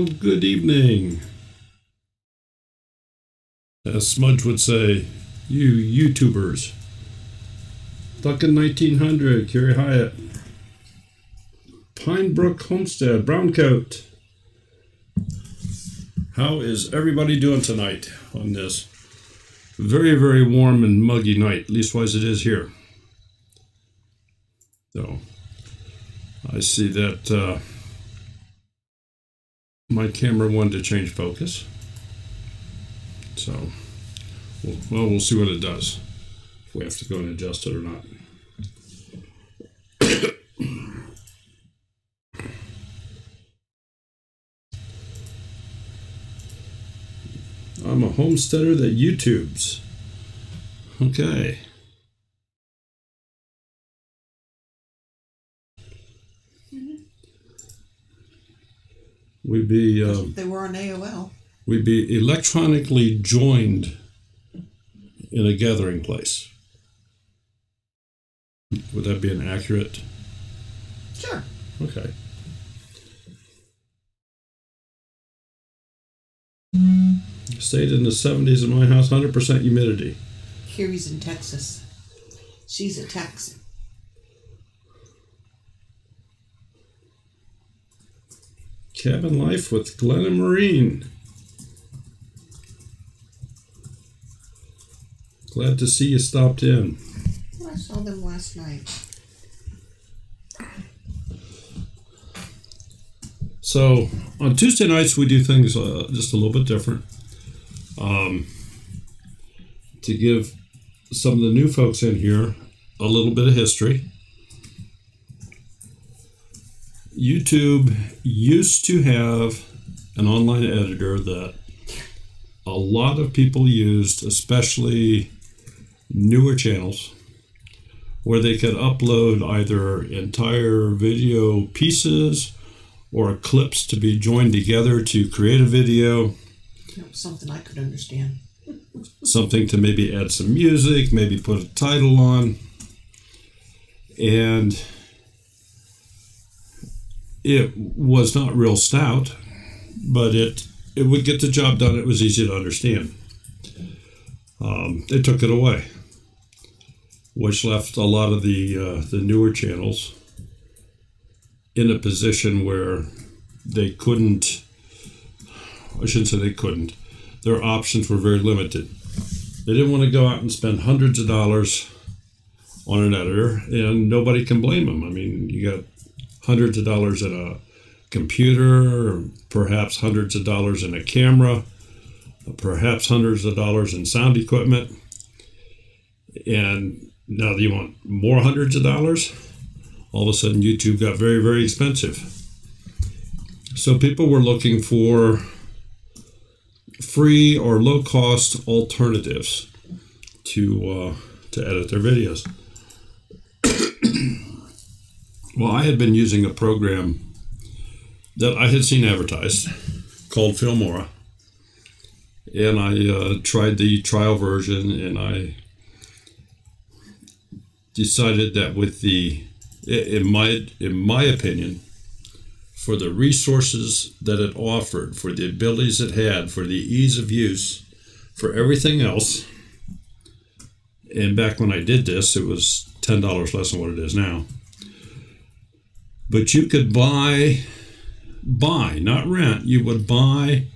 Well, good evening. As Smudge would say, you YouTubers. Duckin 1900, Carrie Hyatt. Pinebrook Homestead, Browncoat. How is everybody doing tonight on this very, very warm and muggy night? Leastwise it is here. So, I see that my camera wanted to change focus. So, well, we'll see what it does. If we have to go and adjust it or not. I'm a homesteader that YouTubes. Okay. We'd be they were on AOL. We'd be electronically joined in a gathering place. Would that be an accurate? Sure. Okay. Stayed in the 70s in my house, 100% humidity. Carrie's in Texas. She's a Texan. Cabin life with Glenn and Maureen. Glad to see you stopped in. I saw them last night. So on Tuesday nights we do things just a little bit different. To give some of the new folks in here a little bit of history. YouTube used to have an online editor that a lot of people used, especially newer channels, where they could upload either entire video pieces or clips to be joined together to create a video. That was something I could understand. Something to maybe add some music, maybe put a title on. And it was not real stout, but it would get the job done. It was easy to understand. They took it away, which left a lot of the newer channels in a position where they couldn't, I shouldn't say they couldn't, their options were very limited. They didn't want to go out and spend hundreds of dollars on an editor, and nobody can blame them. I mean, you got hundreds of dollars in a computer, perhaps hundreds of dollars in a camera, perhaps hundreds of dollars in sound equipment, and now you want more hundreds of dollars? All of a sudden YouTube got very, very expensive. So people were looking for free or low-cost alternatives to edit their videos. Well, I had been using a program that I had seen advertised called Filmora, and I tried the trial version, and I decided that with the, in my opinion, for the resources that it offered, for the abilities it had, for the ease of use, for everything else, and back when I did this, it was $10 less than what it is now. But you could buy, not rent, you would buy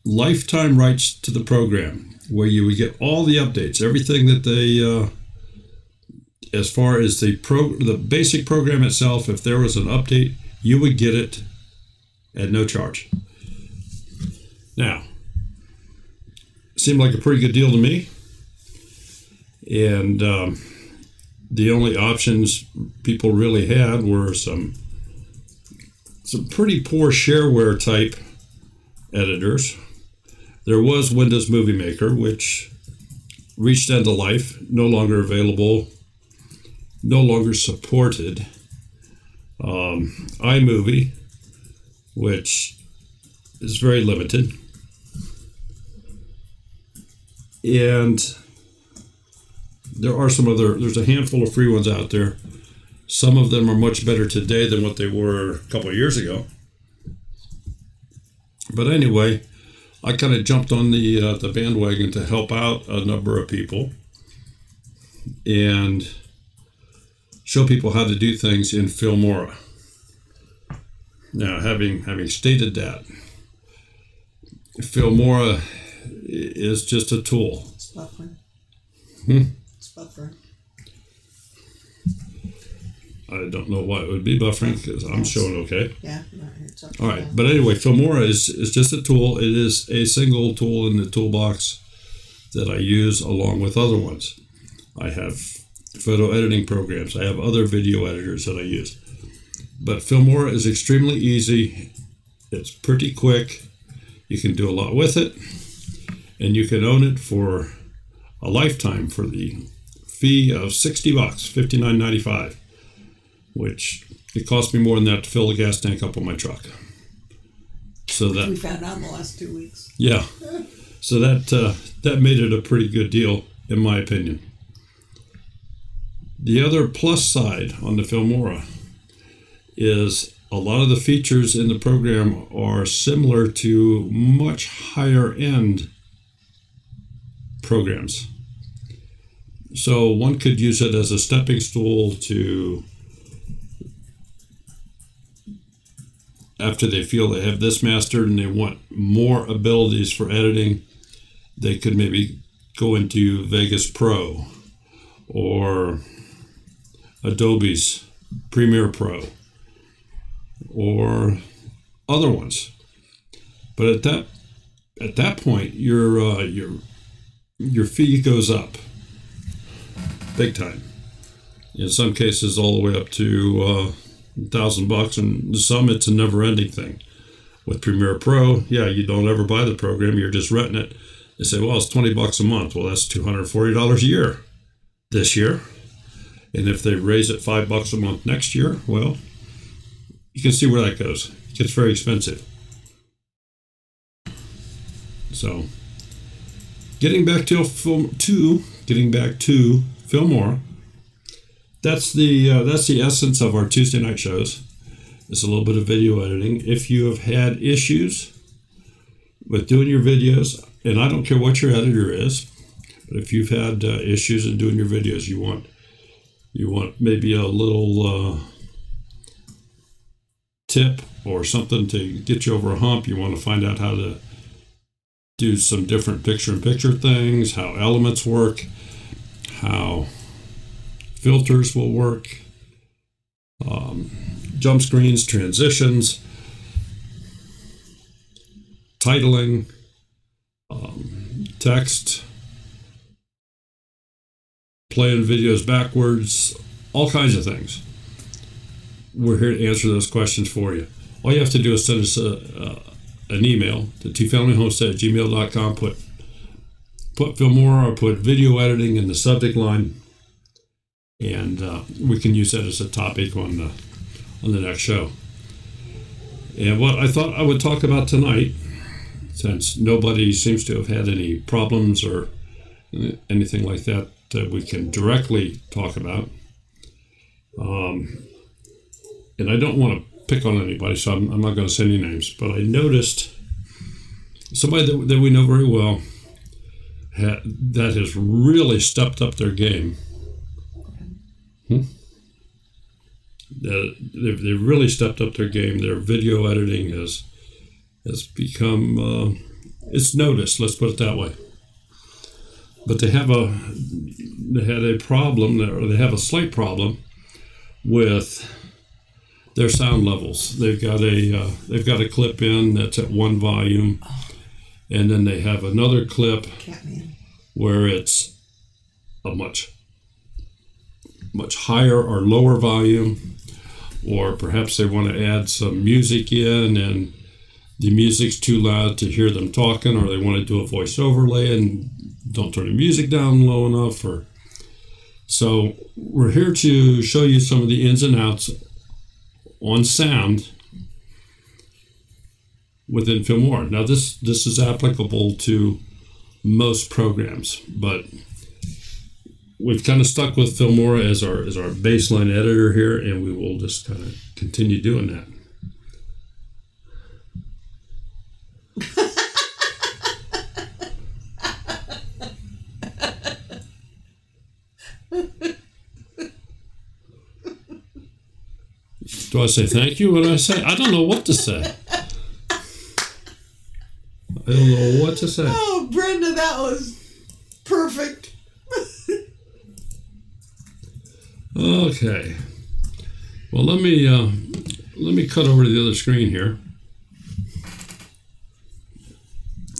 lifetime rights to the program, where you would get all the updates, everything that they, as far as the basic program itself, if there was an update, you would get it at no charge. Now, seemed like a pretty good deal to me. And the only options people really had were some pretty poor shareware type editors. There was Windows Movie Maker, which reached end of life, no longer available, no longer supported. iMovie, which is very limited. And there are some other, there's a handful of free ones out there. Some of them are much better today than what they were a couple of years ago. But anyway, I kind of jumped on the bandwagon to help out a number of people and show people how to do things in Filmora. Now, having stated that, Filmora is just a tool. It's buffering. It's buffering. I don't know why it would be buffering because I'm showing okay. Yeah, no, it's up. All right, but anyway, Filmora is just a tool. It is a single tool in the toolbox that I use along with other ones. I have photo editing programs. I have other video editors that I use. But Filmora is extremely easy. It's pretty quick. You can do a lot with it, and you can own it for a lifetime for the fee of $60, $59.95, which it cost me more than that to fill the gas tank up on my truck. So that we found out in the last 2 weeks. Yeah, so that made it a pretty good deal, in my opinion. The other plus side on the Filmora is a lot of the features in the program are similar to much higher end programs. So one could use it as a stepping stool to, after they feel they have this mastered and they want more abilities for editing, they could maybe go into Vegas Pro or Adobe's Premiere Pro or other ones. But at that point, your fee goes up big time. In some cases, all the way up to $1,000, and some it's a never-ending thing. With Premiere Pro, yeah, you don't ever buy the program; you're just renting it. They say, well, it's $20 a month. Well, that's $240 a year this year. And if they raise it $5 a month next year, well, you can see where that goes. It gets very expensive. So, getting back to Filmora, that's the essence of our Tuesday night shows. It's a little bit of video editing. If you have had issues with doing your videos, and I don't care what your editor is, but if you've had issues in doing your videos, you want maybe a little tip or something to get you over a hump. You want to find out how to do some different picture-in-picture things, how elements work, how filters will work, jump screens, transitions, titling, text, playing videos backwards, all kinds of things. We're here to answer those questions for you. All you have to do is send us an email to twofamilyhomestead@gmail.com. Put Filmora or put video editing in the subject line, and we can use that as a topic on the next show. And what I thought I would talk about tonight, since nobody seems to have had any problems or anything like that that we can directly talk about, and I don't want to pick on anybody, so I'm not going to say any names, but I noticed somebody that we know very well that has really stepped up their game. They've really stepped up their game. Their video editing has become, it's noticed, let's put it that way. But they had a problem, or they have a slight problem with their sound levels. They've got a clip in that's at 1 volume, and then they have another clip where it's a much higher or lower volume, or perhaps they want to add some music in and the music's too loud to hear them talking, or they want to do a voice overlay and don't turn the music down low enough. So we're here to show you some of the ins and outs on sound within Filmora. Now this is applicable to most programs, but we've kind of stuck with Filmora as our baseline editor here, and we will just kind of continue doing that. Do I say thank you? What do I say? I don't know what to say. I don't know what to say. Oh, Brenda, that was perfect. Okay. Well, let me cut over to the other screen here,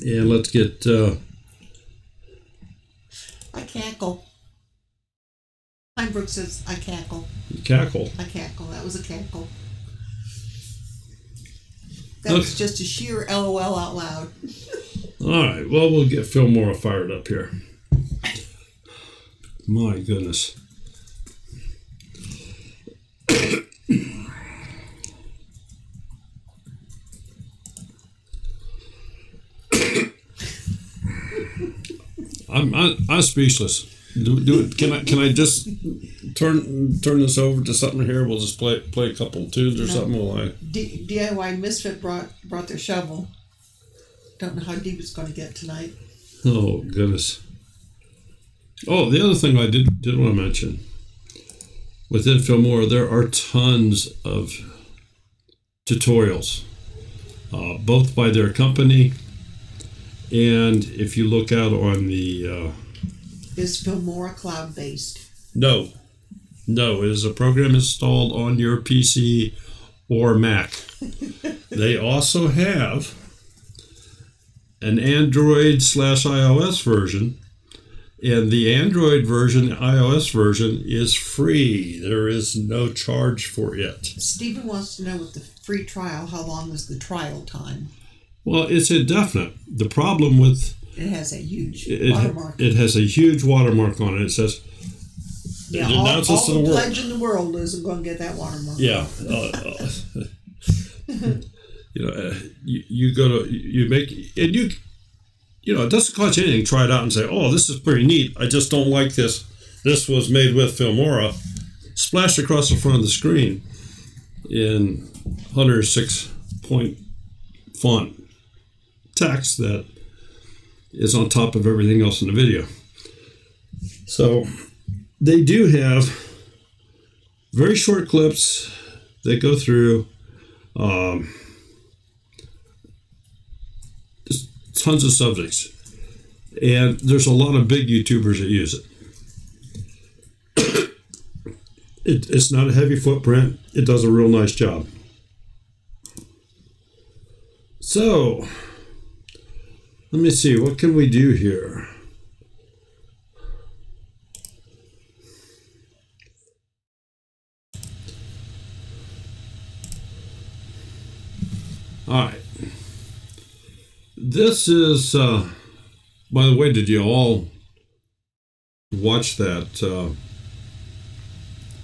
and let's get. I cackle. Brooke says I cackle. You cackle. I cackle. That was a cackle. That was just a sheer LOL out loud. All right. Well, we'll get Filmora fired up here. My goodness. I'm speechless. Can I just turn this over to something here? We'll just play a couple tunes or something. While I DIY Misfit brought their shovel. Don't know how deep it's going to get tonight. Oh goodness. Oh, the other thing I did want to mention, within Filmora there are tons of tutorials, both by their company, and if you look out on the is Filmora cloud-based? No, it is a program installed on your PC or Mac. They also have an Android/iOS version, and the Android version, the iOS version is free. There is no charge for it. Stephen wants to know with the free trial, how long was the trial time? Well, it's indefinite. The problem with it has a huge watermark. It has a huge watermark on it. It says, yeah, all the pledge in the world isn't going to get that watermark. Yeah. You go to, you make, and it doesn't cost you anything. Try it out and say, oh, this is pretty neat. I just don't like this. This was made with Filmora. Splashed across the front of the screen in 106-point font text that is on top of everything else in the video. So they do have very short clips that go through just tons of subjects, and there's a lot of big YouTubers that use it. It's not a heavy footprint. It does a real nice job. So let me see, what can we do here? All right. This is, by the way, did you all watch that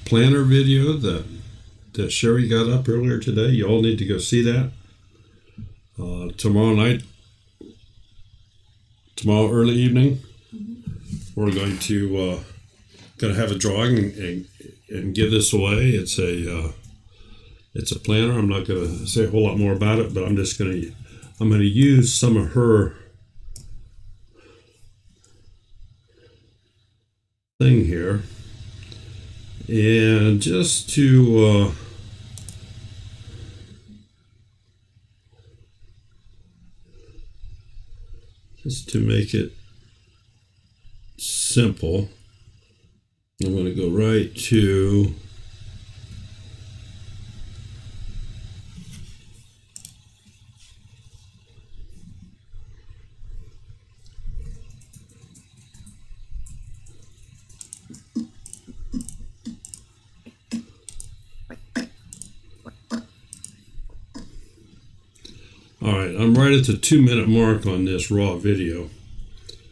planner video that Sherry got up earlier today? You all need to go see that. Tomorrow early evening, we're going to have a drawing and give this away. It's a planner. I'm not going to say a whole lot more about it, but I'm going to use some of her thing here, and just to make it simple, I'm going to go right to all right, I'm right at the 2-minute mark on this raw video.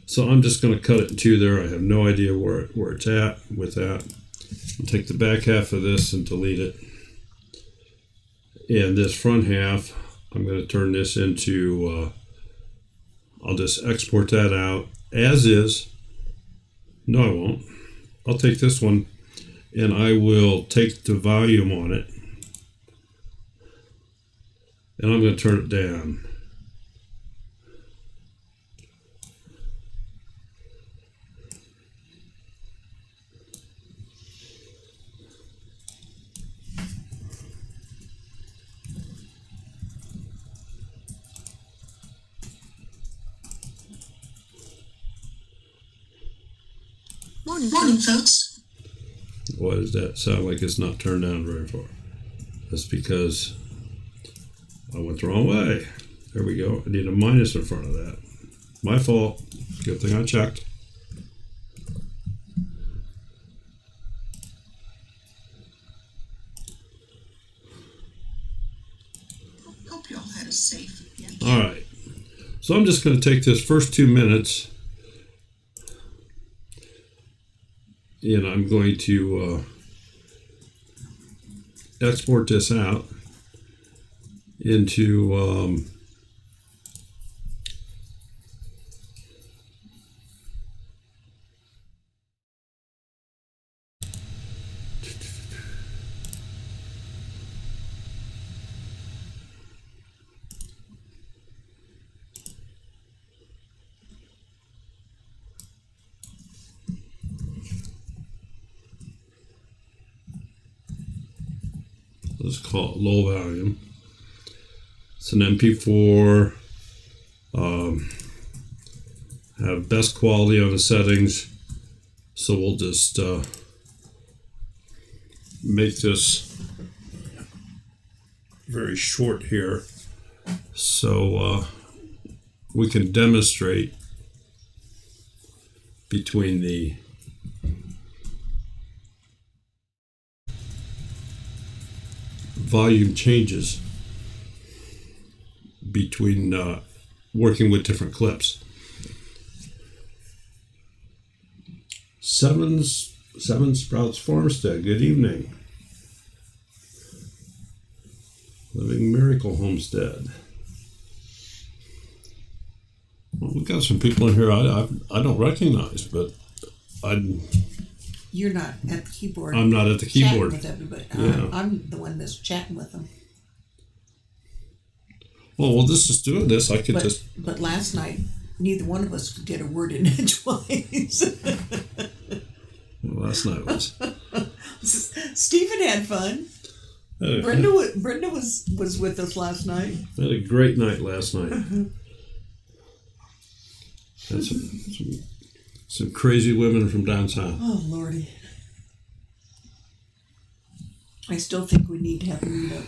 So I'm just going to cut it in two there. I have no idea where it's at with that. I'll take the back half of this and delete it. And this front half, I'm going to turn this into, I'll just export that out as is. No, I won't. I'll take this one and I will take the volume on it, and I'm going to turn it down. Morning, folks. Why does that sound like it's not turned down very far? That's because I went the wrong way. There we go. I need a minus in front of that. My fault. Good thing I checked. Hope you all had a safe weekend. All right. So I'm just going to take this first 2 minutes and I'm going to export this out into let's call it low volume. It's an MP4. Have best quality on the settings. So we'll just make this very short here so we can demonstrate between the volume changes between working with different clips. Seven Sprouts Homestead, good evening. Living Miracle Homestead. Well, we've got some people in here I don't recognize, but You're not at the keyboard. I'm not at the keyboard. Chatting with everybody. Yeah. I'm the one that's chatting with them. Well, we'll just doing this. I could But last night, neither one of us could get a word in edgewise. Well, last night was. Stephen had fun. Brenda was with us last night. I had a great night last night. Had some crazy women from downtown. Oh, Lordy. I still think we need to have a meetup.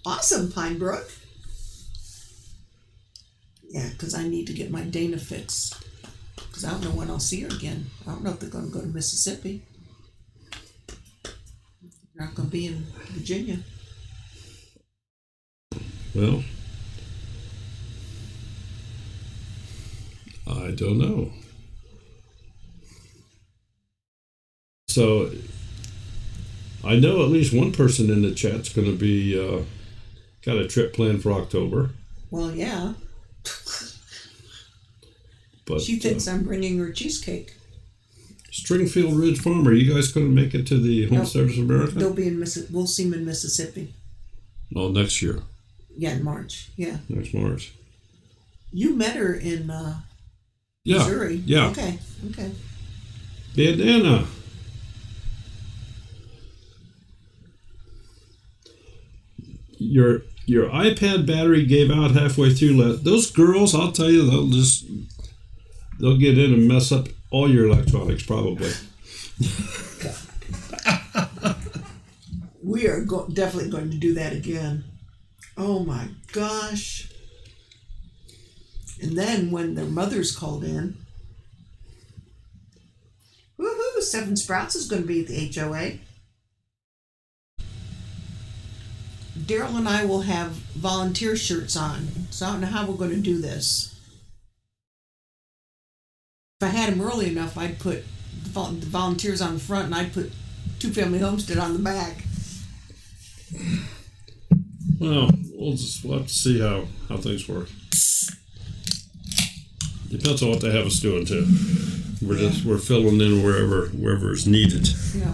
Awesome, Pinebrook. Yeah, because I need to get my Dana fixed. Because I don't know when I'll see her again. I don't know if they're going to go to Mississippi. They're not going to be in Virginia. Well, I don't know. So, I know at least one person in the chat's going to be got a trip planned for October. Well, yeah. But She thinks I'm bringing her cheesecake. Stringfield Ridge Farm, are you guys going to make it to the Homestead of America? They'll be in we'll see them in Mississippi. Oh, next year. Yeah, in March. Yeah. Next March. You met her in Missouri. Yeah. Okay. Bandana. Your iPad battery gave out halfway through. Those girls, I'll tell you, they'll get in and mess up all your electronics probably. We are definitely going to do that again. Oh my gosh. And then when their mothers called in, woohoo, Seven Sprouts is going to be at the HOA. Daryl and I will have volunteer shirts on, so I don't know how we're going to do this. If I had them early enough, I'd put the volunteers on the front and I'd put Two Family Homestead on the back. Well, we'll have to see how things work. Depends on what they have us doing too. We're filling in wherever is needed. Yeah.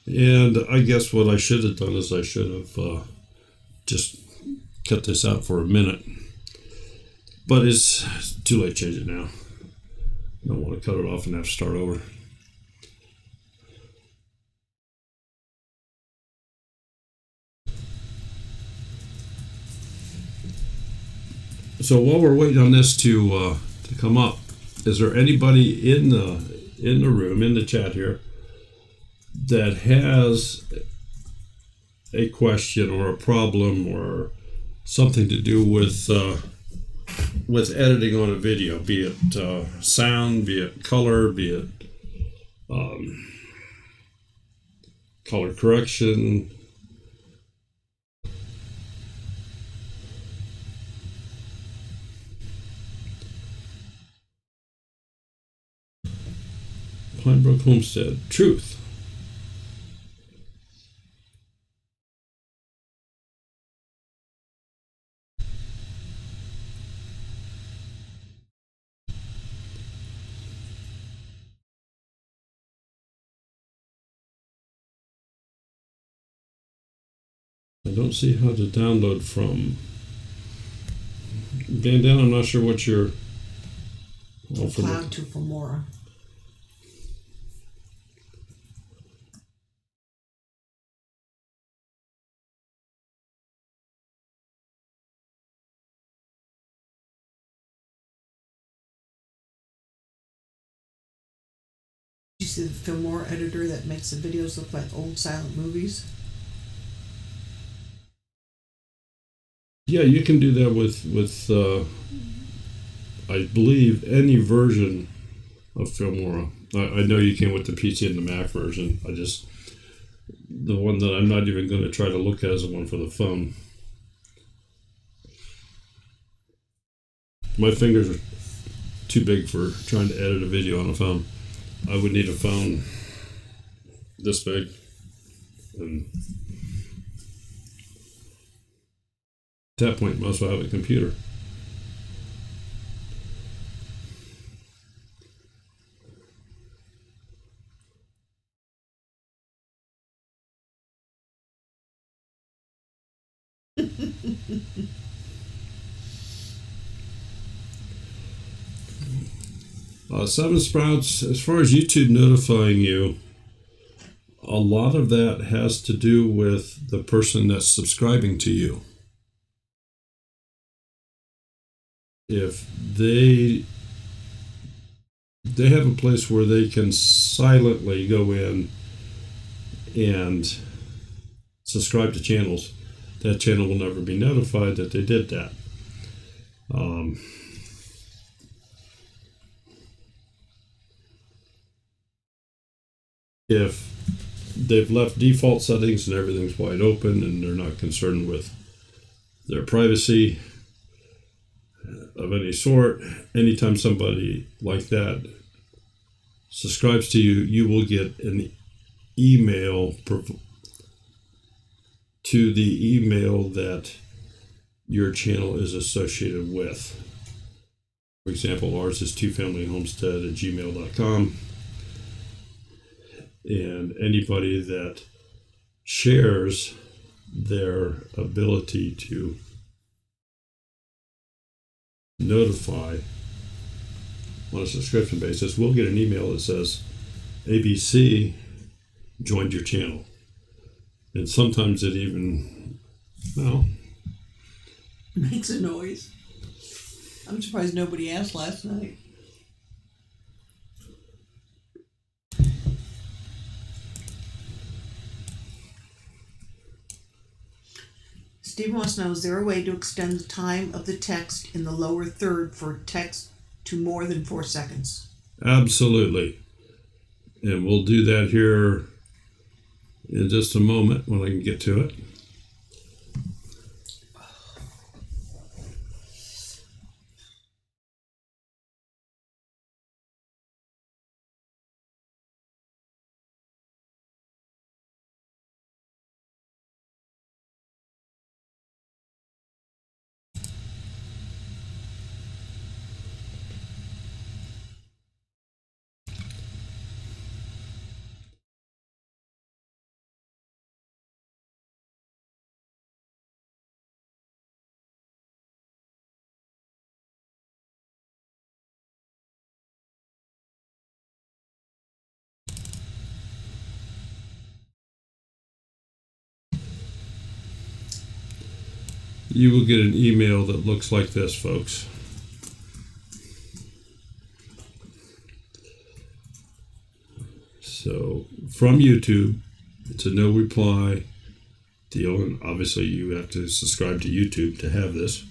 And I guess what I should have done is I should have just cut this out for a minute. But it's too late to change it now. I don't want to cut it off and have to start over. So while we're waiting on this to come up, is there anybody in the room, in the chat here, that has a question or a problem or something to do with editing on a video, be it sound, be it color, be it color correction? Pinebrook Homestead. Truth. I don't see how to download from. Bandana, I'm not sure what you're. Cloud to Filmora. You see the Filmora editor that makes the videos look like old silent movies? Yeah, you can do that with I believe, any version of Filmora. I know you can with the PC and the Mac version. The one that I'm not even going to try to look at is the one for the phone. My fingers are too big for trying to edit a video on a phone. I would need a phone this big, and at that point, most will have a computer. Seven Sprouts, as far as YouTube notifying you, a lot of that has to do with the person that's subscribing to you. If they have a place where they can silently go in and subscribe to channels, that channel will never be notified that they did that. If they've left default settings and everything's wide open and they're not concerned with their privacy of any sort, anytime somebody like that subscribes to you, you will get an email to the email that your channel is associated with. For example, ours is twofamilyhomestead@gmail.com. And anybody that shares their ability to notify on a subscription basis will get an email that says ABC joined your channel. And sometimes it even, makes a noise. I'm surprised nobody asked last night. Steve wants to know, is there a way to extend the time of the text in the lower third for text to more than 4 seconds? Absolutely. And we'll do that here in just a moment when I can get to it. you will get an email that looks like this, folks. So from YouTube, it's a no reply deal, and obviously you have to subscribe to YouTube to have this.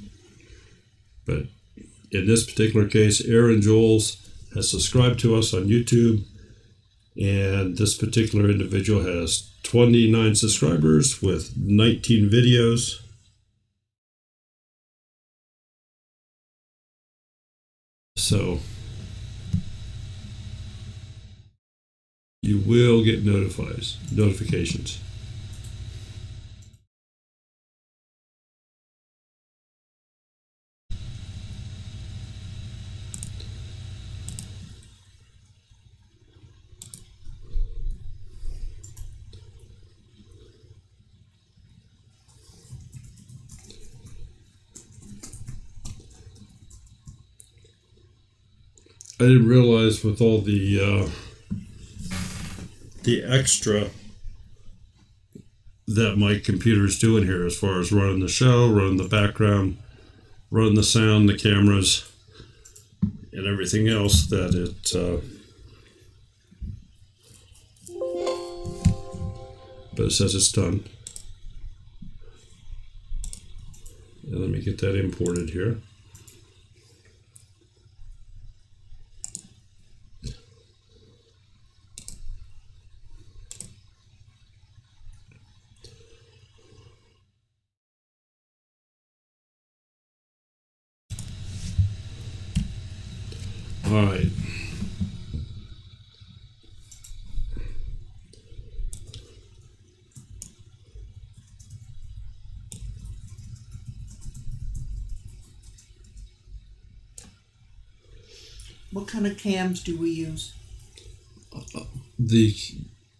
But in this particular case, Aaron Joels has subscribed to us on YouTube, and this particular individual has 29 subscribers with 19 videos. So you will get notifications. I didn't realize with all the extra that my computer is doing here as far as running the show, running the background, running the sound, the cameras, and everything else, that it but it says it's done. And let me get that imported here. All right. What kind of cams do we use?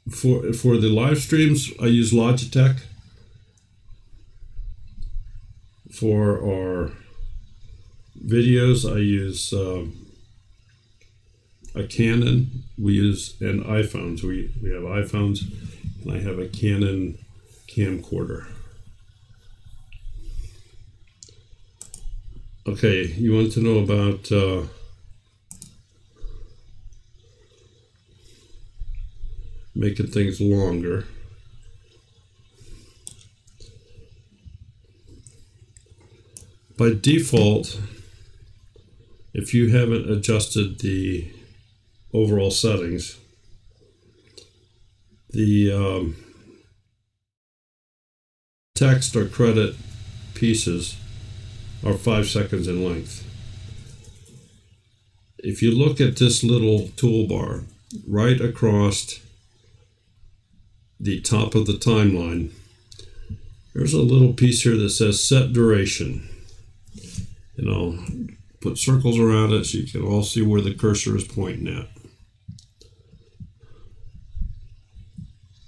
For the live streams, I use Logitech. For our videos, I use a Canon. We use iPhones. We have iPhones, and I have a Canon camcorder. Okay, you want to know about making things longer. By default, if you haven't adjusted the overall settings, the text or credit pieces are 5 seconds in length. If you look at this little toolbar right across the top of the timeline, there's a little piece here that says set duration. And I'll put circles around it so you can all see where the cursor is pointing at.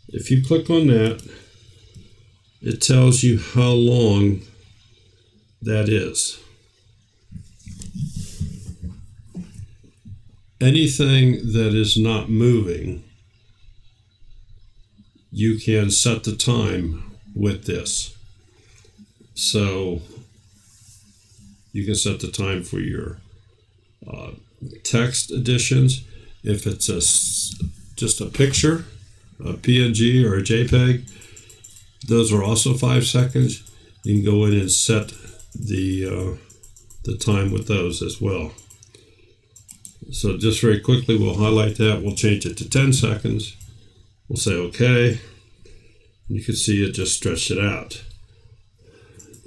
If you click on that, it tells you how long that is. Anything that is not moving, you can set the time with this. So you can set the time for your text additions. If it's just a picture, a PNG or a JPEG, those are also 5 seconds. You can go in and set the time with those as well. So just very quickly, we'll highlight that. We'll change it to 10 seconds. We'll say OK. You can see it just stretched it out.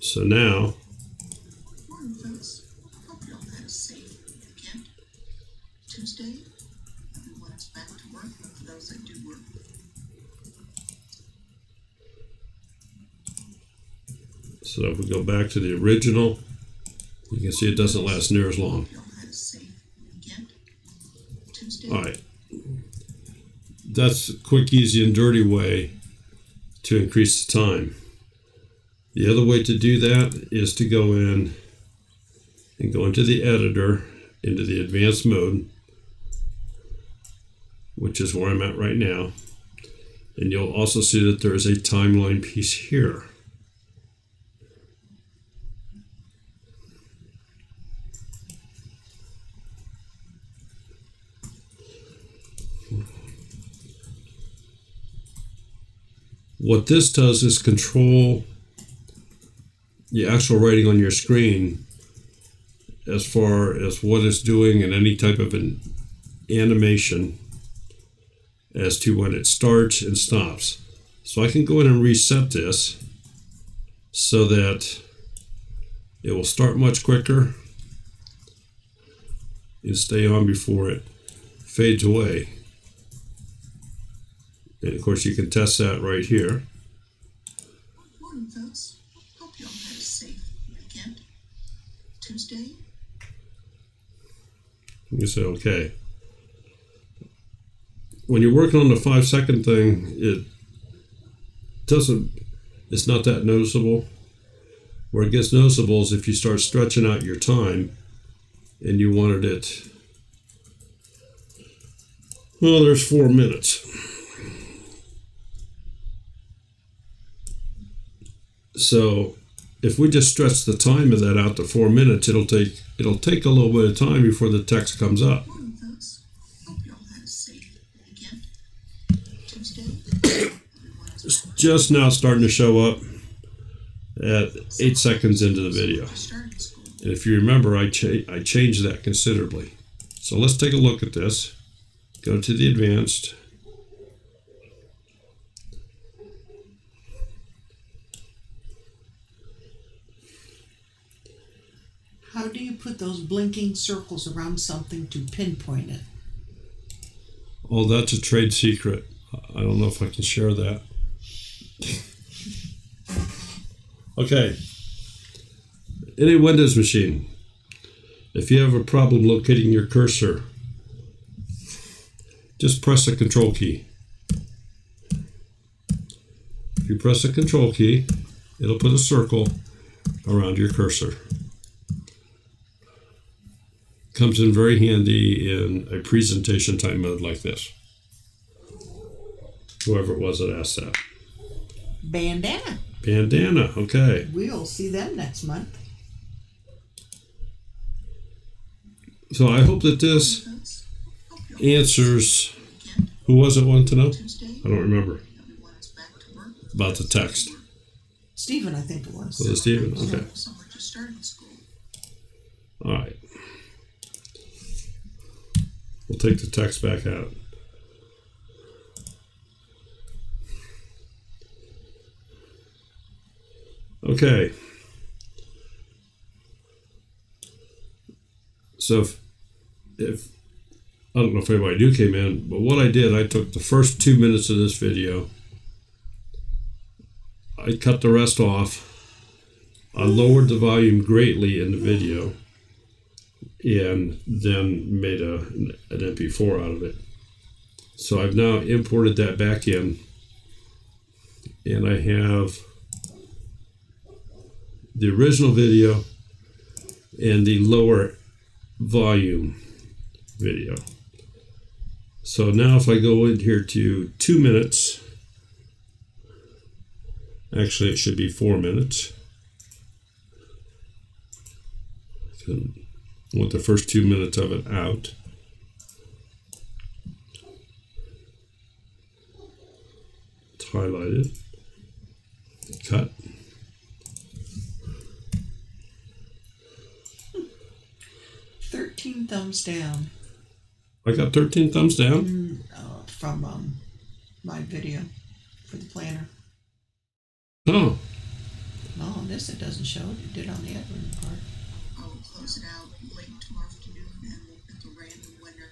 So now, Morning, folks. Hope you all had a safe weekend. Tuesday, everyone is back to work, for those that do work. so if we go back to the original, you can see it doesn't last near as long. Hope you all had a safe weekend. Tuesday. All right. That's a quick, easy, and dirty way to increase the time. The other way to do that is to go in and go into the editor, into the advanced mode, which is where I'm at right now. And you'll also see that there is a timeline piece here. What this does is control the actual writing on your screen as far as what it's doing in any type of an animation as to when it starts and stops. So I can go in and reset this so that it will start much quicker and stay on before it fades away. And of course you can test that right here. Morning, folks. Hope you all had a safe weekend. Tuesday. You say okay. When you're working on the 5-second thing, it's not that noticeable. Where it gets noticeable is if you start stretching out your time and you wanted it, well, there's 4 minutes. So if we just stretch the time of that out to 4 minutes, it'll take a little bit of time before the text comes up. Morning, folks. Hope you all had a safe weekend. Tuesday. It's just now starting to show up at 8 seconds into the video. Starting school. And if you remember, I changed that considerably. So let's take a look at this. Go to the advanced. How do you put those blinking circles around something to pinpoint it? Oh, that's a trade secret. I don't know if I can share that. Okay. In a Windows machine, if you have a problem locating your cursor, just press the Control key. If you press the Control key, it'll put a circle around your cursor. Comes in very handy in a presentation type mode like this. Whoever it was that asked that. Bandana. Bandana, okay. We'll see them next month. So I hope that this Folks. Hope you all had a answers, safe weekend. who was it wanting to know? Tuesday. I don't remember. Everyone is back to work. About the text. Stephen, I think it was. Was it Stephen? Okay. Some are just starting school. All right. We'll take the text back out. Okay. So if I don't know if anybody new came in, but what I did, I took the first 2 minutes of this video, I cut the rest off, I lowered the volume greatly in the video, and then made an MP4 out of it. So I've now imported that back in, and I have the original video and the lower volume video. So now if I go in here to 2 minutes, actually it should be 4 minutes. I want the first 2 minutes of it out. It's highlighted. Cut. Thumbs down I got 13 thumbs down. from my video for the planner. Oh, Oh, on this it doesn't show it. It did on the other part. I will close it out late tomorrow afternoon and we'll pick a random winner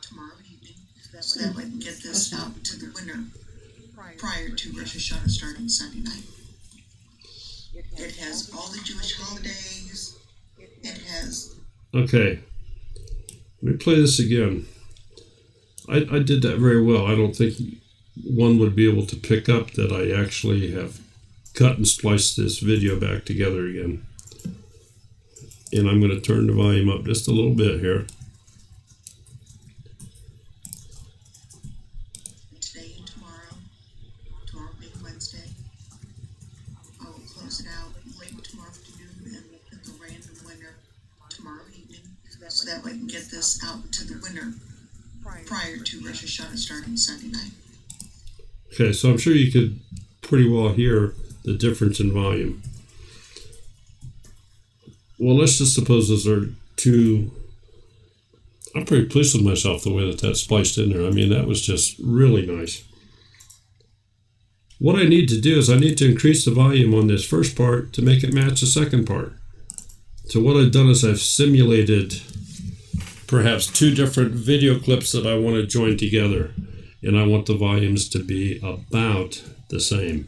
tomorrow evening. So that way we can get this out to the winner prior to Rosh Hashanah starting Sunday night. It has all the Jewish holidays. It has... okay. Let me play this again. I did that very well. I don't think one would be able to pick up that I actually have cut and spliced this video back together again. And I'm going to turn the volume up just a little bit here. Today and tomorrow being Wednesday, I will close it out late tomorrow afternoon and we'll pick a random winner tomorrow evening. So that way we can get this out to the winner prior to Rosh Hashanah starting Sunday night. Okay, so I'm sure you could pretty well hear the difference in volume. Well, let's just suppose those are two. I'm pretty pleased with myself the way that that's spliced in there. I mean, that was just really nice. What I need to do is I need to increase the volume on this first part to make it match the second part. So what I've done is I've simulated perhaps two different video clips that I want to join together, and I want the volumes to be about the same.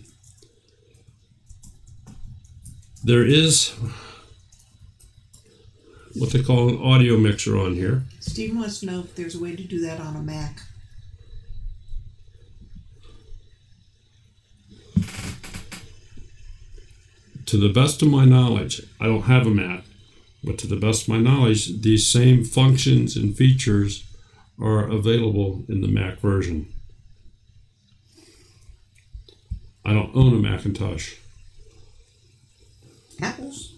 There is what they call an audio mixer on here. Steve wants to know if there's a way to do that on a Mac. To the best of my knowledge, I don't have a Mac, but to the best of my knowledge, these same functions and features are available in the Mac version. I don't own a Macintosh. Apples?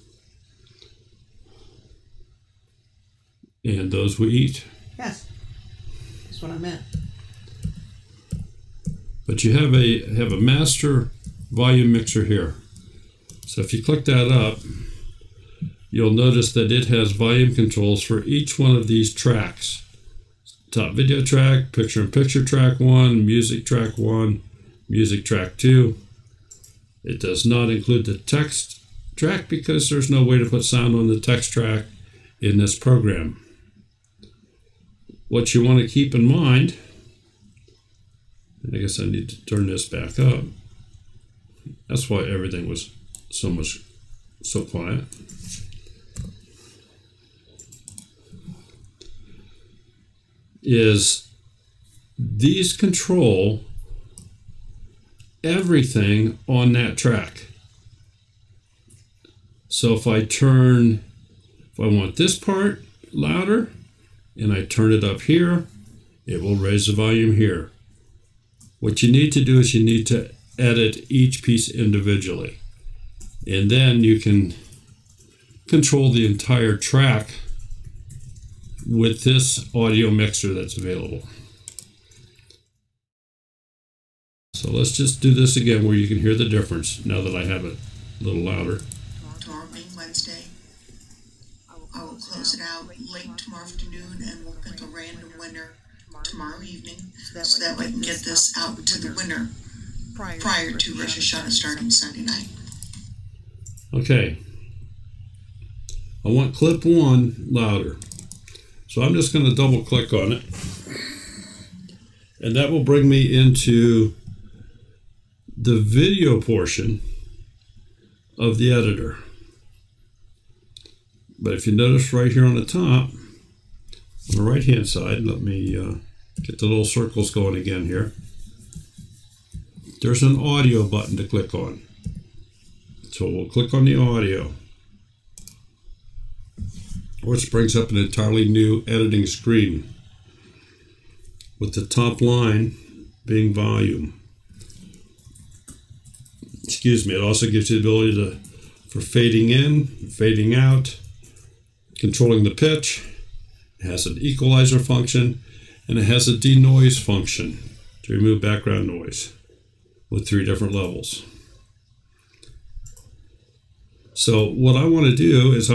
And those we eat. Yes. That's what I meant. But you have a master volume mixer here. So if you click that up, you'll notice that it has volume controls for each one of these tracks. Top video track, picture-in-picture track 1, music track 1, music track 2. It does not include the text track because there's no way to put sound on the text track in this program. What you want to keep in mind, and I guess I need to turn this back up. That's why everything was so quiet. Is these control everything on that track. So if I want this part louder and I turn it up here, it will raise the volume here. What you need to do is you need to edit each piece individually. And then you can control the entire track with this audio mixer that's available. So let's just do this again where you can hear the difference now that I have it a little louder. Tomorrow being Wednesday, I will close it out late tomorrow afternoon and we'll pick a random winner tomorrow evening so that way I can get this out to the winner prior to Rosh Hashanah starting Sunday night. Okay, I want clip 1 louder. So I'm just going to double click on it. And that will bring me into the video portion of the editor. But if you notice right here on the top, on the right hand side, let me get the little circles going again here. There's an audio button to click on. So we'll click on the audio, which brings up an entirely new editing screen with the top line being volume. Excuse me, it also gives you the ability for fading in, fading out, controlling the pitch. It has an equalizer function, and it has a denoise function to remove background noise with 3 different levels. So what I want to do is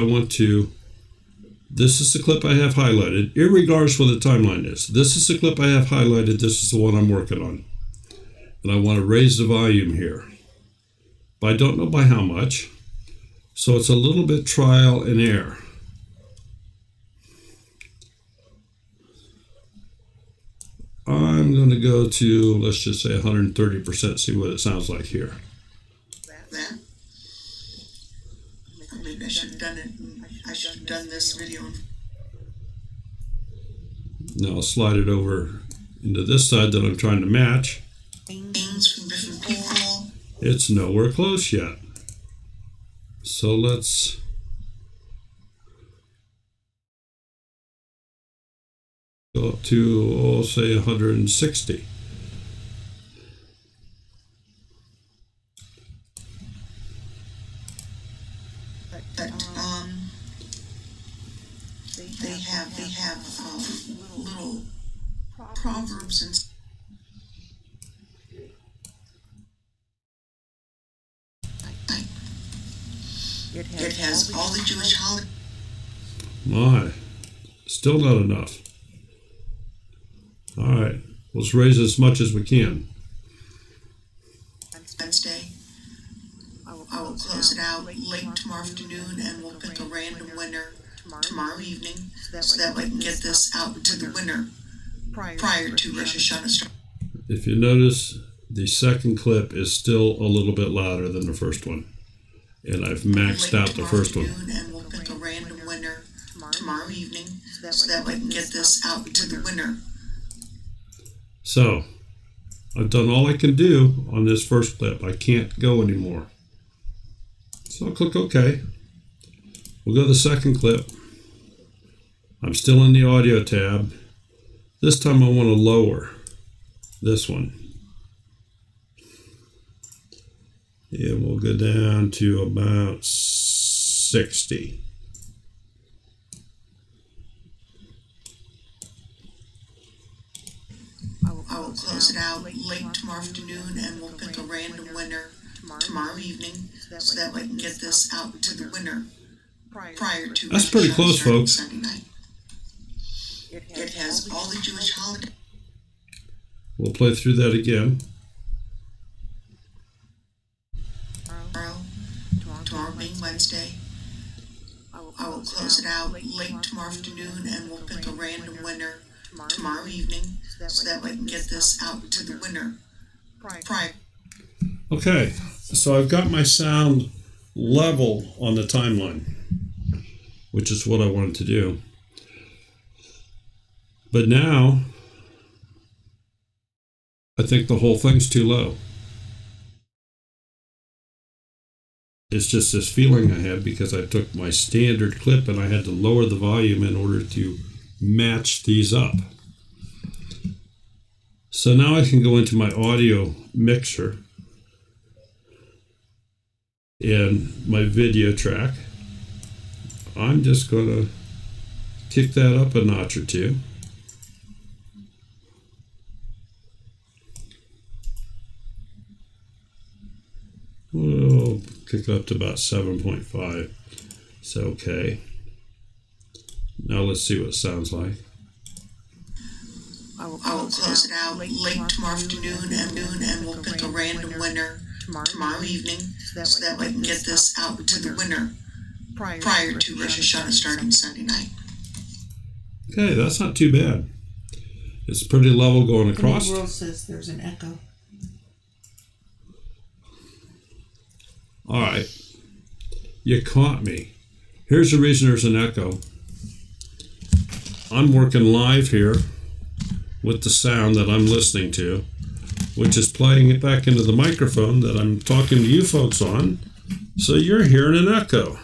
this is the clip I have highlighted, irregardless what the timeline is. This is the clip I have highlighted, this is the one I'm working on. And I want to raise the volume here. But I don't know by how much, so it's a little bit trial and error. I'm going to go to, let's just say 130%, see what it sounds like here. That. Maybe I should have done it. I should have done this video. Now I'll slide it over into this side that I'm trying to match. Things from different people. It's nowhere close yet. So let's go up to, say 160. But they have little proverbs and It has all the Jewish holidays. My, still not enough. All right, let's raise as much as we can. Wednesday. I will close it out late tomorrow afternoon, and we'll pick a random winner tomorrow evening, so that way I can get this out to the winner prior to Rosh Hashanah start. If you notice, the second clip is still a little bit louder than the first one, and I've maxed out the first one. And we'll pick a random winner tomorrow evening, so that way I can get this out to the winner. So, I've done all I can do on this first clip. I can't go anymore. So I'll click OK. We'll go to the second clip. I'm still in the audio tab. This time I want to lower this one. And we'll go down to about 60. I will close it out late tomorrow afternoon, and we'll pick a random winner tomorrow evening, so that way I can get this out to the winner prior to. That's pretty close, folks. Sunday night. It has all the Jewish holidays. We'll play through that again. Tomorrow being Wednesday. I will close it out late tomorrow afternoon, and we'll pick a random winner tomorrow evening, so that way I can get this out to the winner prior. Okay, so I've got my sound level on the timeline, which is what I wanted to do. But now, I think the whole thing's too low. It's just this feeling I had because I took my standard clip and I had to lower the volume in order to match these up. So now I can go into my audio mixer and my video track. I'm just going to kick that up a notch or two. We'll kick it up to about 7.5. It's okay. Now let's see what it sounds like. I will close it out late tomorrow afternoon, and we'll pick a random winner tomorrow evening, so that way I can get this out to the winner prior to Rosh Hashanah starting Sunday night. Okay, that's not too bad. It's pretty level going across. The world says there's an echo. All right, you caught me. Here's the reason there's an echo. I'm working live here with the sound that I'm listening to, which is playing it back into the microphone that I'm talking to you folks on. So you're hearing an echo.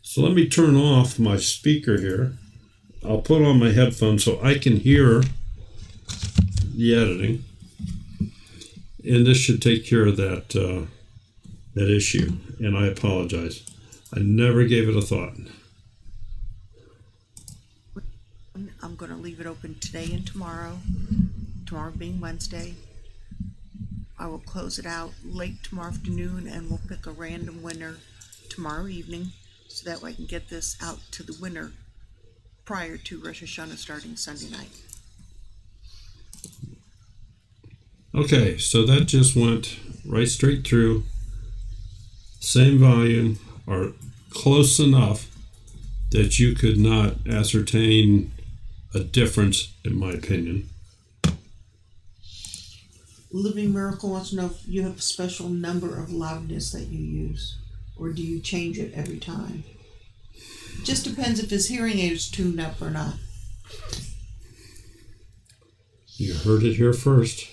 So let me turn off my speaker here. I'll put on my headphones so I can hear the editing. And this should take care of that that issue. And I apologize. I never gave it a thought. I'm going to leave it open today and tomorrow. Tomorrow being Wednesday. I will close it out late tomorrow afternoon, and we'll pick a random winner tomorrow evening, so that way I can get this out to the winner prior to Rosh Hashanah starting Sunday night. Okay, so that just went right straight through. Same volume, or close enough that you could not ascertain a difference, in my opinion. Living Miracle wants to know if you have a special number of loudness that you use, or do you change it every time? Just depends if his hearing aid is tuned up or not. You heard it here first.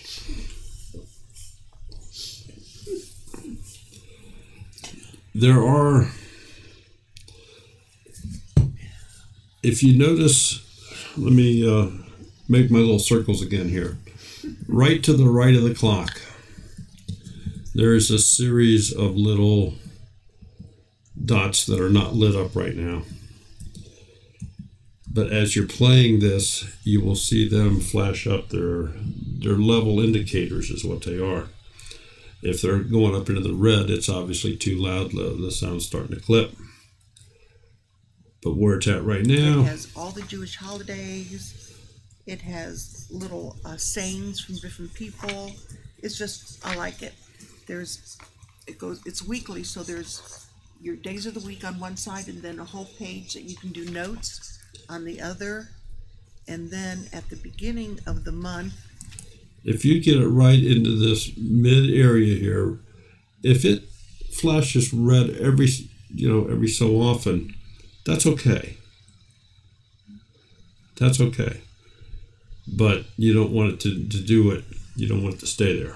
There are, if you notice, let me make my little circles again here. Right to the right of the clock, there is a series of little dots that are not lit up right now. But as you're playing this, you will see them flash up. Their level indicators is what they are. If they're going up into the red, it's obviously too loud. The sound's starting to clip. But where it's at right now, it has all the Jewish holidays. It has little sayings from different people. It's just, I like it. It's weekly, so there's your days of the week on one side, and then a whole page that you can do notes on the other. And then at the beginning of the month, if you get it right into this mid area here, if it flashes red every so often, that's okay. That's okay. But you don't want it to do it. You don't want it to stay there.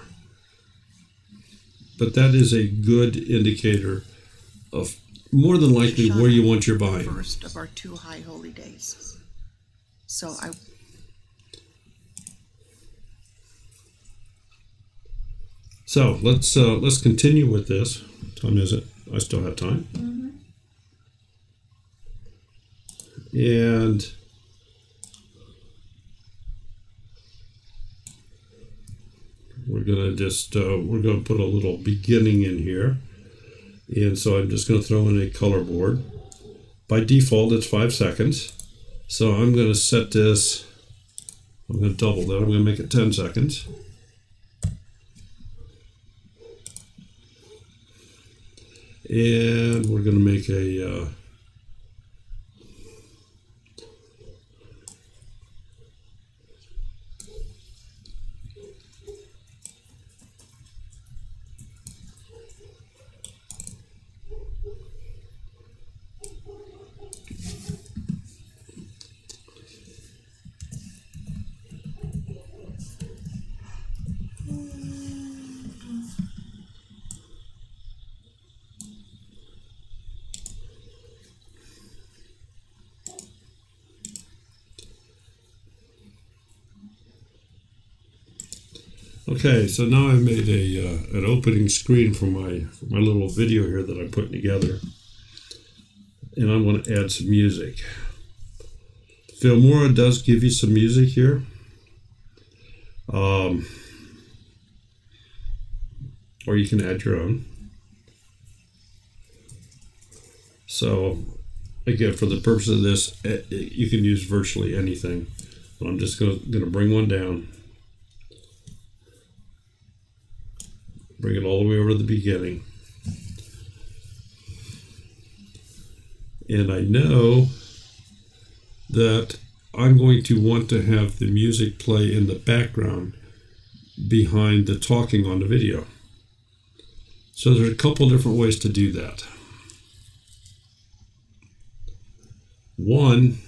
But that is a good indicator of more than likely where you want your volume. First of our 2 high holy days. So let's continue with this. What time is it? I still have time. Mm-hmm. And we're gonna put a little beginning in here, and so I'm just gonna throw in a color board. By default, it's 5 seconds. So I'm gonna set this. I'm gonna double that. I'm gonna make it 10 seconds. And we're going to make a Okay, so now I've made an opening screen for my little video here that I'm putting together, and I'm going to add some music. Filmora does give you some music here, or you can add your own. So again, for the purpose of this, you can use virtually anything. But I'm just going to bring one down. Bring it all the way over to the beginning. And I know that I'm going to want to have the music play in the background behind the talking on the video. So there's a couple different ways to do that. One,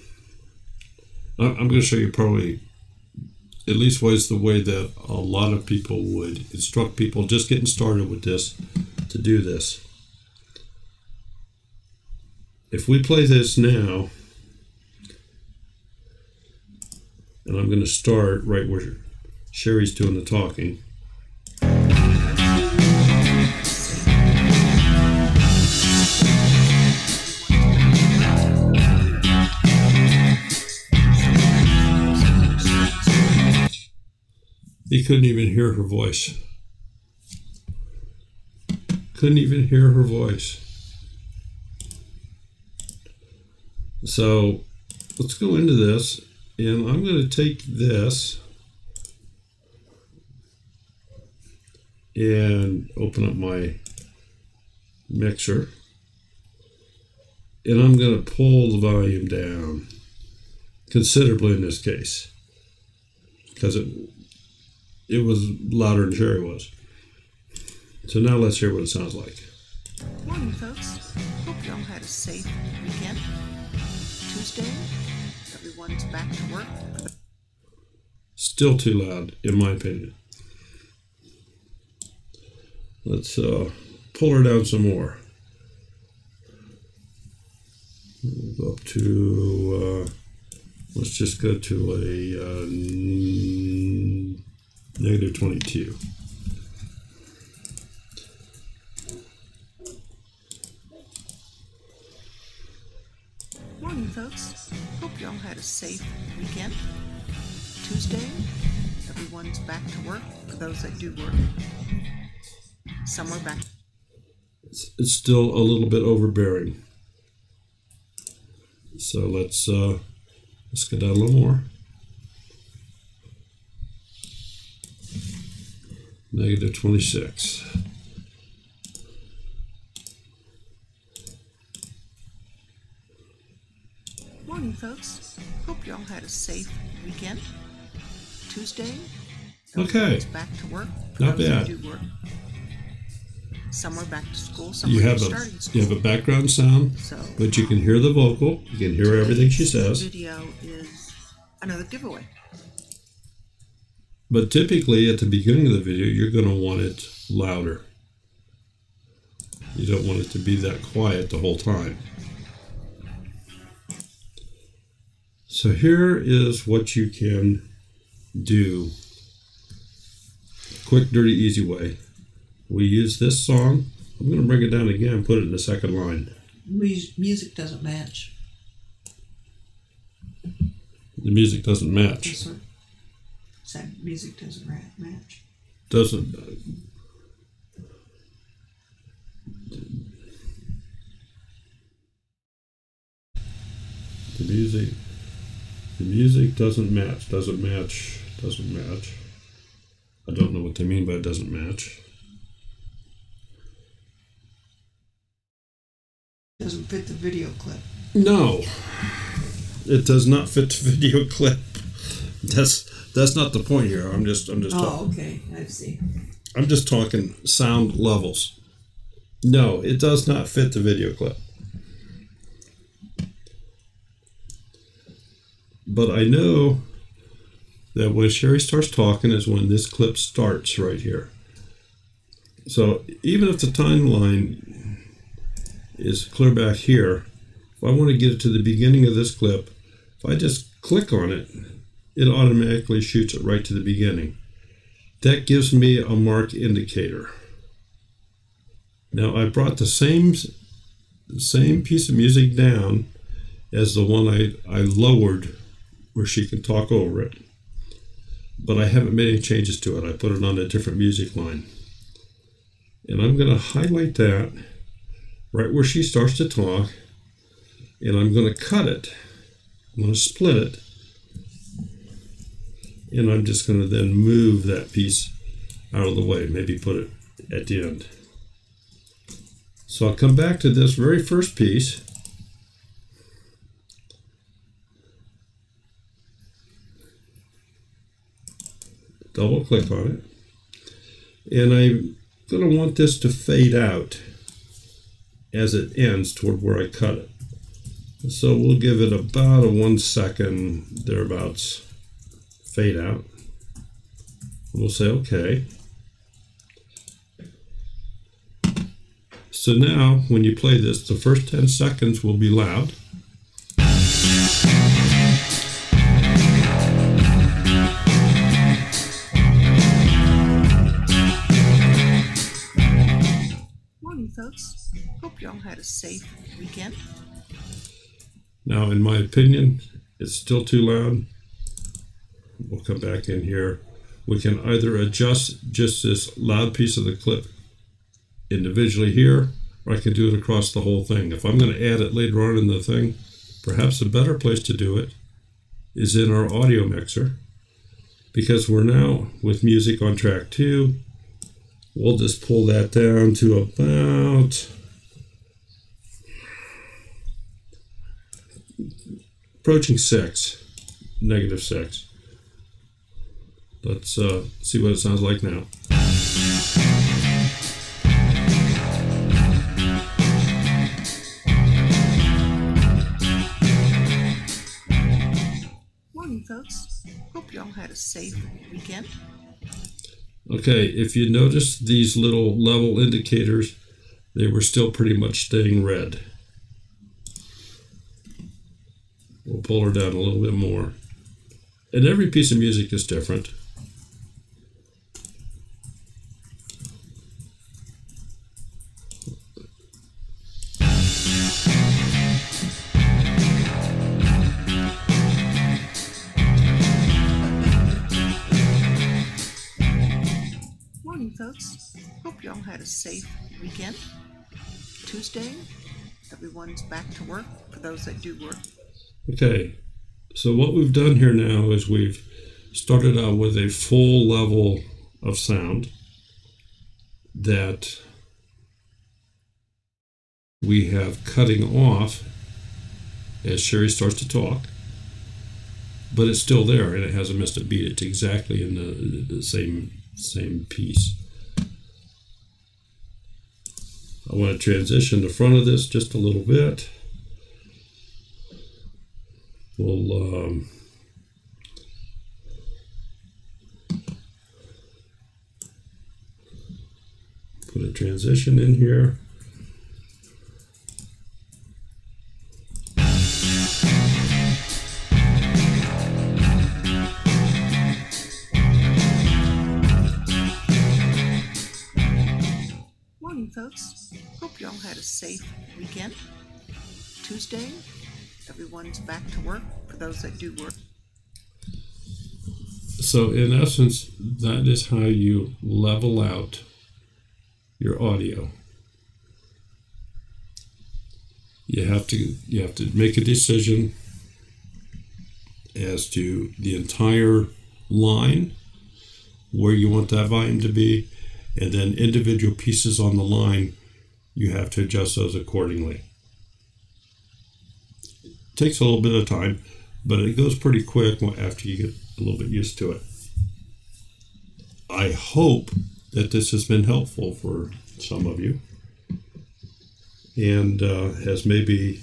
I'm going to show you probably at least was the way that a lot of people would instruct people just getting started with this to do this. If we play this now, and I'm going to start right where Sherry's doing the talking. He couldn't even hear her voice. Couldn't even hear her voice. So let's go into this, and I'm going to take this and open up my mixer, and I'm going to pull the volume down considerably in this case because it was louder than Sherry was. So now let's hear what it sounds like. Morning, folks. Hope y'all had a safe weekend. Tuesday, everyone's back to work. Still too loud, in my opinion. Let's pull her down some more. Go up to, let's just go to a negative 22. Morning, folks. Hope y'all had a safe weekend. Tuesday, everyone's back to work for those that do work. somewhere back. It's still a little bit overbearing. So let's go down a little more. Negative 26. Morning, folks. Hope you all had a safe weekend. Tuesday. Okay. It's back to work. Not Those who bad. do work. Some are back to school. You Some are have starting a school. you have a background sound, So, but you can hear the vocal. You can hear everything she says. Video is another giveaway. But typically, at the beginning of the video, you're going to want it louder. You don't want it to be that quiet the whole time. So here is what you can do. Quick, dirty, easy way. We use this song. I'm going to bring it down again and put it in the second line. Music doesn't match. The music doesn't match. This one. Said music doesn't match. Doesn't. The music doesn't match. Doesn't match. Doesn't match. I don't know what they mean by it doesn't match. Doesn't fit the video clip. No, it does not fit the video clip. That's not the point here. I'm just talking. Oh, okay. I see. I'm just talking sound levels. No, it does not fit the video clip. But I know that when Sherry starts talking is when this clip starts right here. So even if the timeline is clear back here, if I want to get it to the beginning of this clip, if I just click on it, it automatically shoots it right to the beginning. That gives me a mark indicator. Now I brought the same piece of music down as the one I lowered where she can talk over it. But I haven't made any changes to it. I put it on a different music line. And I'm going to highlight that right where she starts to talk, and I'm going to cut it. I'm going to split it, and I'm just going to then move that piece out of the way, maybe put it at the end. So I'll come back to this very first piece. Double click on it, and I'm going to want this to fade out as it ends toward where I cut it. So we'll give it about a 1 second thereabouts fade out. We'll say okay. So now when you play this, the first 10 seconds will be loud. Folks, hope you all had a safe weekend. Now, in my opinion, it's still too loud. We'll come back in here. We can either adjust just this loud piece of the clip individually here, or I can do it across the whole thing. If I'm going to add it later on in the thing, perhaps a better place to do it is in our audio mixer, because we're now with music on track 2. We'll just pull that down to about approaching 6, negative 6. Let's see what it sounds like now. Morning, folks. Hope you all had a safe weekend. Okay, if you notice these little level indicators, they were still pretty much staying red. We'll pull her down a little bit more. And every piece of music is different. Folks, hope Hope y'all had a safe weekend. Tuesday, everyone's back to work for those that do work. Okay, so what we've done here now is we've started out with a full level of sound that we have cutting off as Sherry starts to talk, but it's still there and it hasn't missed a beat. It's exactly in the same piece. I want to transition the front of this just a little bit. We'll put a transition in here. Morning, folks. Hope y'all had a safe weekend. Tuesday, everyone's back to work for those that do work. So in essence, that is how you level out your audio. You have to make a decision as to the entire line, where you want that volume to be, and then individual pieces on the line, you have to adjust those accordingly. It takes a little bit of time, but it goes pretty quick after you get a little bit used to it. I hope that this has been helpful for some of you and has maybe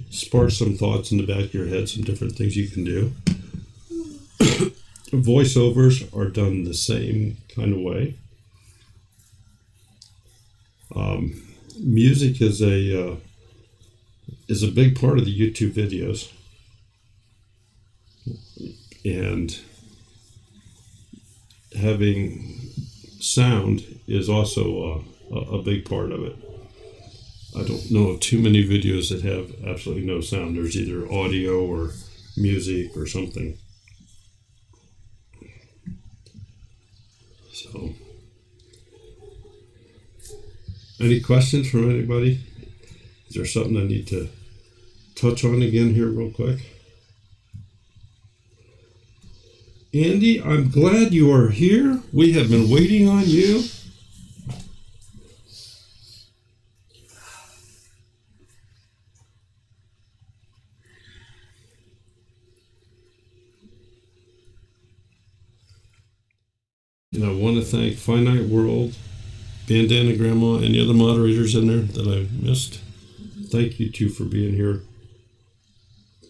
sparked some thoughts in the back of your head, some different things you can do. Voiceovers are done the same kind of way. Music is a big part of the YouTube videos, and having sound is also a big part of it. I don't know of too many videos that have absolutely no sound. There's either audio or music or something. So, any questions from anybody? Is there something I need to touch on again here real quick? Andy, I'm glad you are here. We have been waiting on you. And I want to thank Finite World, Bandana Grandma, and the other moderators in there that I missed. Thank you two for being here,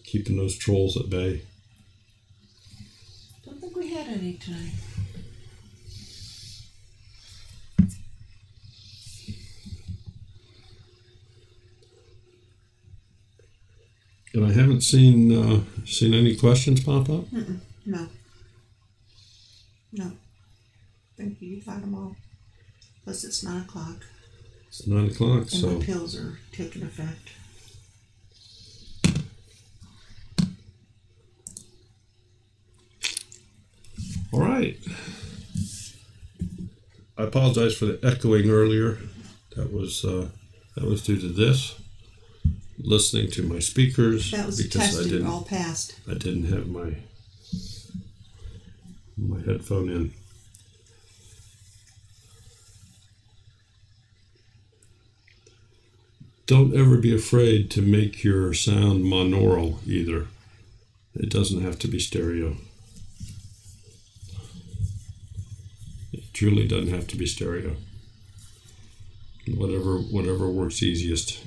keeping those trolls at bay. Don't think we had any tonight. And I haven't seen any questions pop up. No. No. Thank you. You've had them all. Plus, it's 9 o'clock. It's 9 o'clock, and so my pills are taking effect. all right. I apologize for the echoing earlier. That was due to this. Listening to my speakers. That was tested, all passed. I didn't have my headphone in. Don't ever be afraid to make your sound monaural either. It doesn't have to be stereo. It truly doesn't have to be stereo. Whatever works easiest.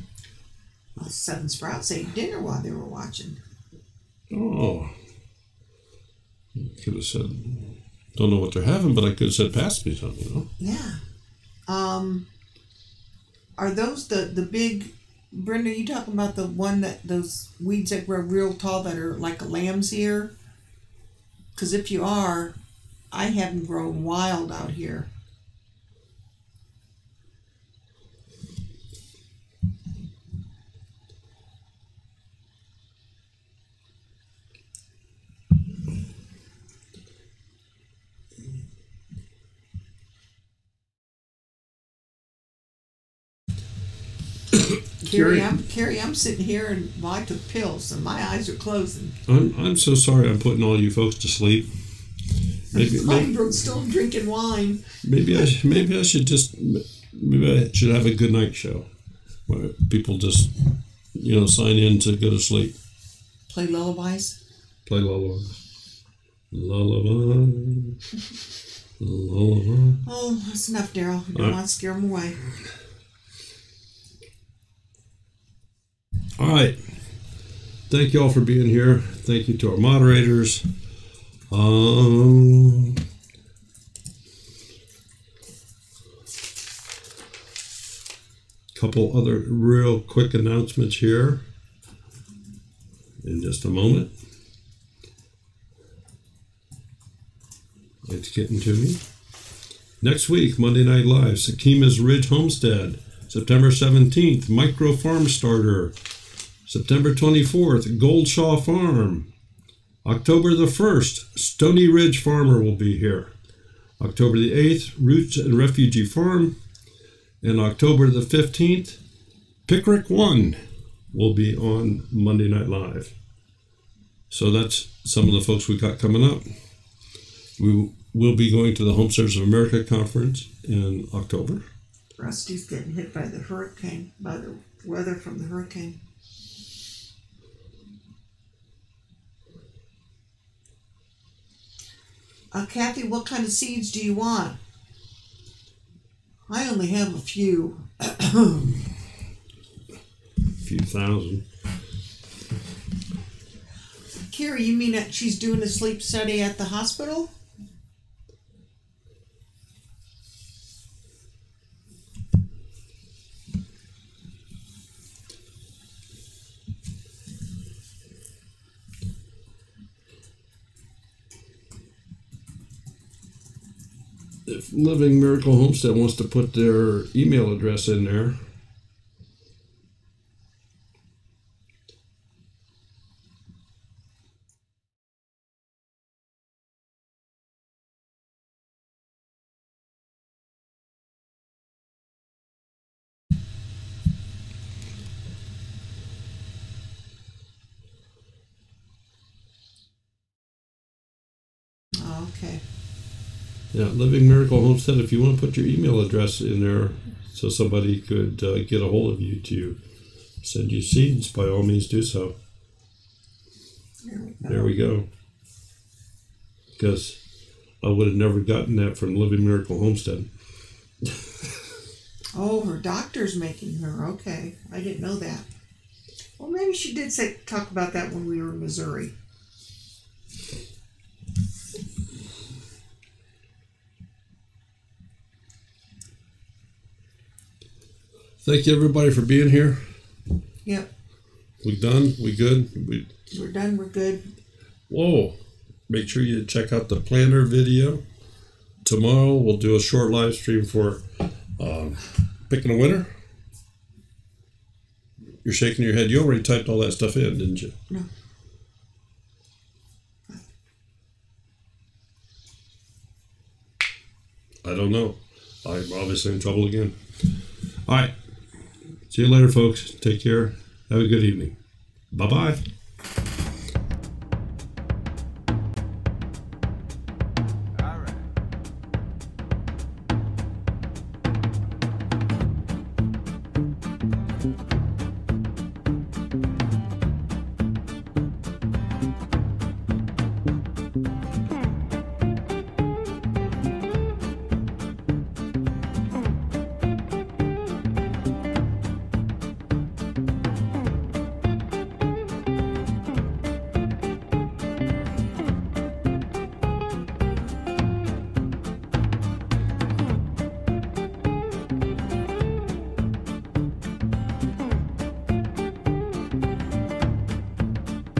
Well, Seven Sprouts ate dinner while they were watching. Oh. Could have said, don't know what they're having, but I could have said, pass me something, you know? Yeah. Are those the big, Brenda, you talking about the one that, those weeds that grow real tall that are like a lamb's ear? Because if you are, I have them grown wild out here. Carrie, I'm sitting here and I took pills and my eyes are closing. I'm so sorry I'm putting all you folks to sleep. I'm still drinking wine. Maybe I should have a good night show where people just sign in to go to sleep. Play lullabies. Play lullabies. Lullaby. Lullaby. Oh, that's enough, Daryl. You don't want to scare them away. All right. Thank you all for being here. Thank you to our moderators. Couple other real quick announcements here in just a moment. It's getting to me. Next week, Monday Night Live, Sakima's Ridge Homestead. September 17th, Micro Farm Starter. September 24th, Goldshaw Farm. October the 1st, Stony Ridge Farmer will be here. October the 8th, Roots and Refugee Farm. And October the 15th, Pickerick 1 will be on Monday Night Live. So that's some of the folks we got coming up. We will be going to the Homesteaders of America conference in October. Rusty's getting hit by the hurricane, by the weather from the hurricane. Kathy, what kind of seeds do you want? I only have a few. A few thousand. Carrie, you mean that she's doing a sleep study at the hospital? If Living Miracle Homestead wants to put their email address in there. Oh, okay. Yeah, Living Miracle Homestead, if you want to put your email address in there so somebody could get a hold of you to send you seeds, by all means do so. There we go. Because I would have never gotten that from Living Miracle Homestead. Oh, her doctor's making her. Okay. I didn't know that. Well, maybe she did talk about that when we were in Missouri. Thank you, everybody, for being here. Yep. We done? We good? We're done. We're good. Whoa. Make sure you check out the planner video. Tomorrow, we'll do a short live stream for picking a winner. You're shaking your head. You already typed all that stuff in, didn't you? No. I don't know. I'm obviously in trouble again. All right. See you later, folks. Take care. Have a good evening. Bye-bye.